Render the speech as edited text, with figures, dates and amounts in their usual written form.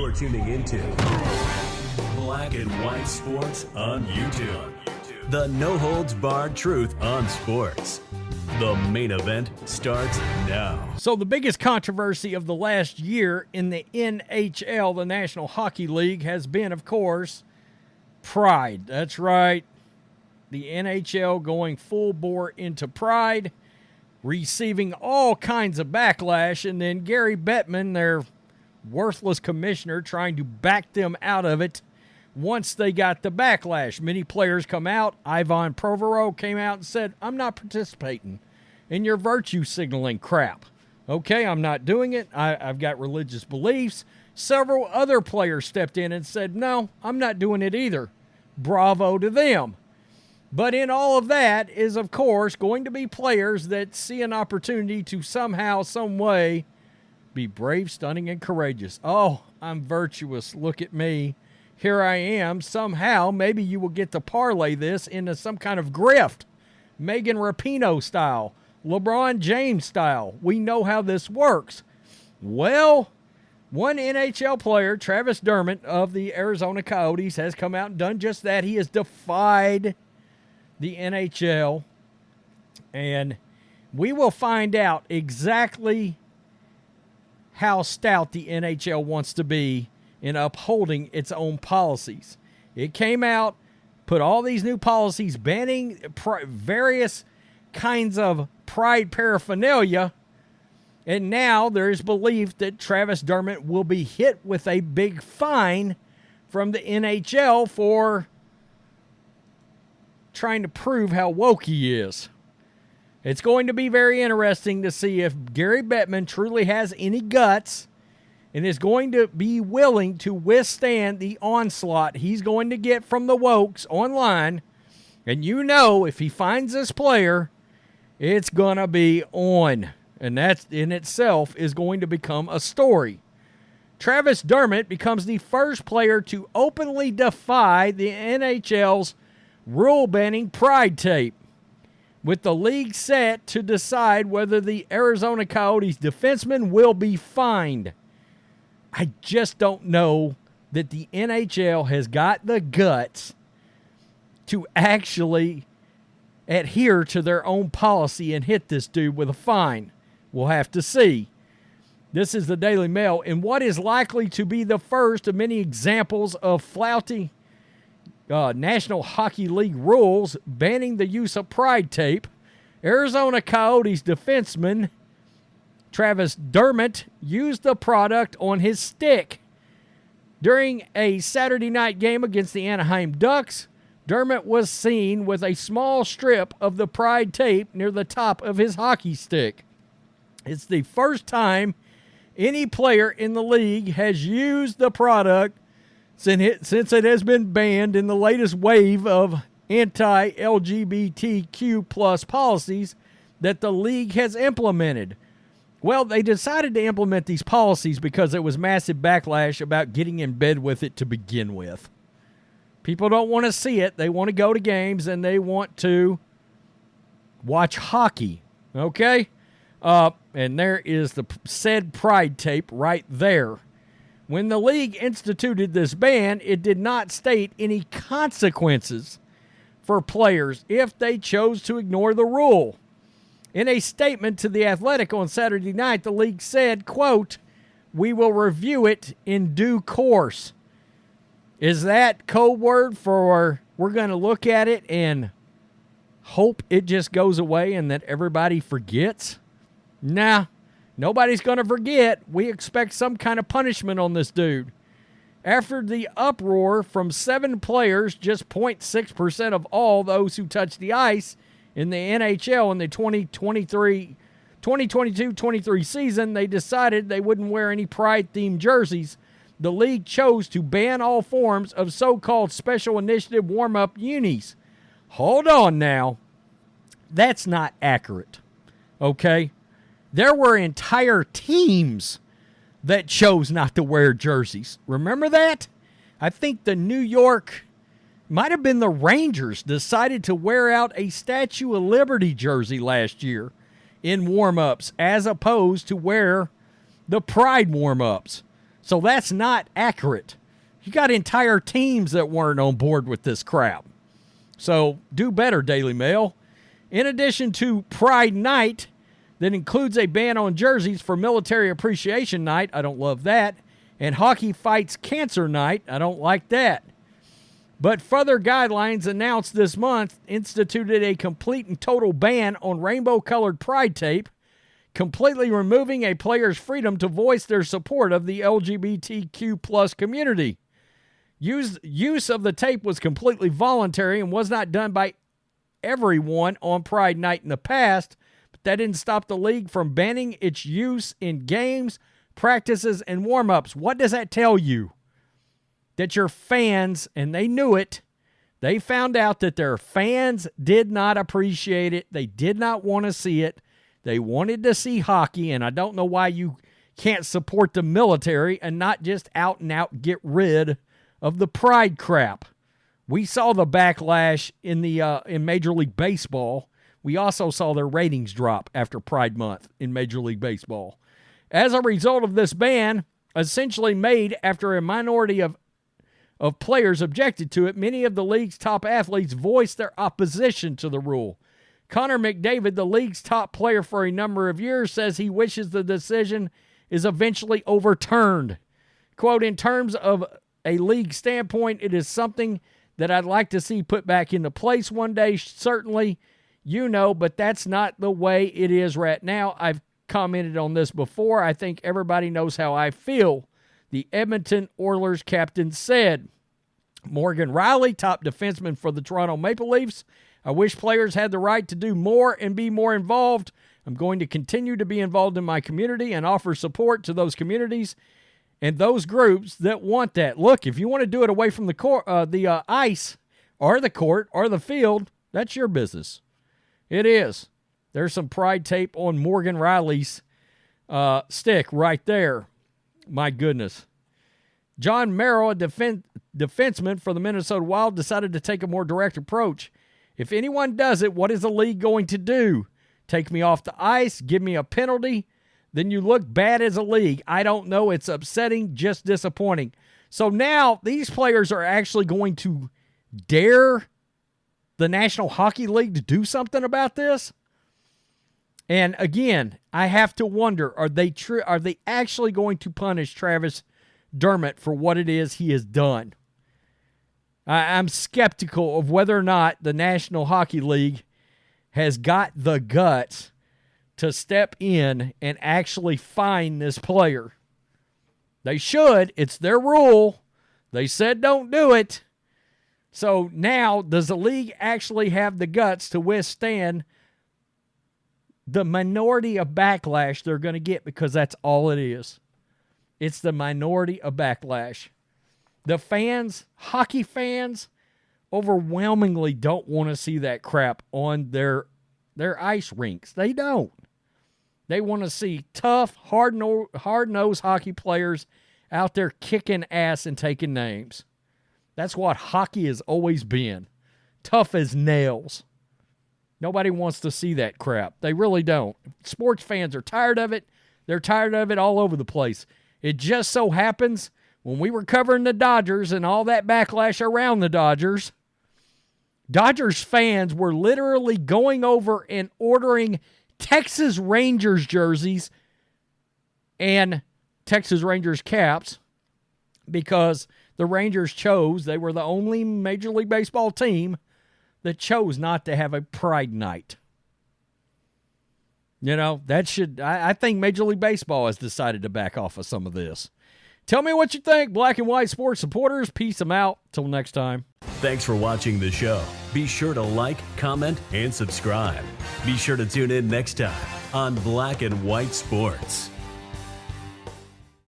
You're tuning into Black and White Sports on YouTube. The no-holds-barred truth on sports. The main event starts now. So the biggest controversy of the last year in the NHL, the National Hockey League, has been, of course, Pride. That's right. The NHL going full bore into Pride, receiving all kinds of backlash, and then Gary Bettman, their worthless commissioner, trying to back them out of it once they got the backlash. Many players come out. Ivan Provorov came out and said, I'm not participating in your virtue signaling crap. Okay, I'm not doing it. I've got religious beliefs. Several other players stepped in and said, no, I'm not doing it either. Bravo to them. But in all of that is, of course, going to be players that see an opportunity to somehow, some way, be brave, stunning, and courageous. Oh, I'm virtuous. Look at me. Here I am. Somehow, maybe you will get to parlay this into some kind of grift. Megan Rapinoe style. LeBron James style. We know how this works. Well, one NHL player, Travis Dermott of the Arizona Coyotes, has come out and done just that. He has defied the NHL, and we will find out exactly how stout the NHL wants to be in upholding its own policies. It came out, put all these new policies banning various kinds of Pride paraphernalia, and now there is belief that Travis Dermott will be hit with a big fine from the NHL for trying to prove how woke he is. It's going to be very interesting to see if Gary Bettman truly has any guts and is going to be willing to withstand the onslaught he's going to get from the wokes online. And you know, if he finds this player, it's going to be on. And that in itself is going to become a story. Travis Dermott becomes the first player to openly defy the NHL's rule-banning Pride tape, with the league set to decide whether the Arizona Coyotes defenseman will be fined. I just don't know that the NHL has got the guts to actually adhere to their own policy and hit this dude with a fine. We'll have to see. This is the Daily Mail, in what is likely to be the first of many examples of flouty National Hockey League rules banning the use of Pride tape. Arizona Coyotes defenseman Travis Dermott used the product on his stick. During a Saturday night game against the Anaheim Ducks, Dermott was seen with a small strip of the Pride tape near the top of his hockey stick. It's the first time any player in the league has used the product since it has been banned in the latest wave of anti-LGBTQ plus policies that the league has implemented. Well, they decided to implement these policies because there was massive backlash about getting in bed with it to begin with. People don't want to see it. They want to go to games and they want to watch hockey. Okay? And there is the said Pride tape right there. When the league instituted this ban, it did not state any consequences for players if they chose to ignore the rule. In a statement to The Athletic on Saturday night, the league said, quote, "We will review it in due course." Is that code word for we're going to look at it and hope it just goes away and that everybody forgets? Nah. Nobody's going to forget. We expect some kind of punishment on this dude. After the uproar from 7 players, just 0.6% of all those who touched the ice in the NHL in the 2022-23 season, they decided they wouldn't wear any Pride-themed jerseys. The league chose to ban all forms of so-called special initiative warm-up unis. Hold on now. That's not accurate. Okay? There were entire teams that chose not to wear jerseys. Remember that? I think the New York, might have been the Rangers, decided to wear out a Statue of Liberty jersey last year in warm-ups as opposed to wear the Pride warm-ups. So that's not accurate. You got entire teams that weren't on board with this crap. So do better, Daily Mail. In addition to Pride Night, that includes a ban on jerseys for Military Appreciation Night. I don't love that. And Hockey Fights Cancer Night. I don't like that. But further guidelines announced this month instituted a complete and total ban on rainbow-colored pride tape, completely removing a player's freedom to voice their support of the LGBTQ plus community. Use of the tape was completely voluntary and was not done by everyone on Pride Night in the past, but that didn't stop the league from banning its use in games, practices, and warm-ups. What does that tell you? That your fans, and they knew it, they found out that their fans did not appreciate it. They did not want to see it. They wanted to see hockey, and I don't know why you can't support the military and not just out and out get rid of the pride crap. We saw the backlash in Major League Baseball. We also saw their ratings drop after Pride Month in Major League Baseball. As a result of this ban, essentially made after a minority of players objected to it, many of the league's top athletes voiced their opposition to the rule. Connor McDavid, the league's top player for a number of years, says he wishes the decision is eventually overturned. Quote, in terms of a league standpoint, it is something that I'd like to see put back into place one day, certainly, but that's not the way it is right now. I've commented on this before. I think everybody knows how I feel, the Edmonton Oilers captain said. Morgan Riley, top defenseman for the Toronto Maple Leafs. I wish players had the right to do more and be more involved. I'm going to continue to be involved in my community and offer support to those communities and those groups that want that. Look, if you want to do it away from the court, the ice or the court or the field, that's your business. It is. There's some pride tape on Morgan Riley's stick right there. My goodness. John Merrill, a defenseman for the Minnesota Wild, decided to take a more direct approach. If anyone does it, what is the league going to do? Take me off the ice, give me a penalty, then you look bad as a league. I don't know. It's upsetting, just disappointing. So now these players are actually going to dare the National Hockey League to do something about this? And again, I have to wonder, are they actually going to punish Travis Dermott for what it is he has done? I'm skeptical of whether or not the National Hockey League has got the guts to step in and actually fine this player. They should. It's their rule. They said don't do it. So now, does the league actually have the guts to withstand the minority of backlash they're going to get? Because that's all it is. It's the minority of backlash. The fans, hockey fans, overwhelmingly don't want to see that crap on their ice rinks. They don't. They want to see tough, hard-nosed hockey players out there kicking ass and taking names. That's what hockey has always been. Tough as nails. Nobody wants to see that crap. They really don't. Sports fans are tired of it. They're tired of it all over the place. It just so happens when we were covering the Dodgers and all that backlash around the Dodgers fans were literally going over and ordering Texas Rangers jerseys and Texas Rangers caps because the Rangers they were the only Major League Baseball team that chose not to have a Pride Night. I think Major League Baseball has decided to back off of some of this. Tell me what you think, black and white sports supporters. Peace them out. Till next time. Thanks for watching the show. Be sure to like, comment, and subscribe. Be sure to tune in next time on Black and White Sports.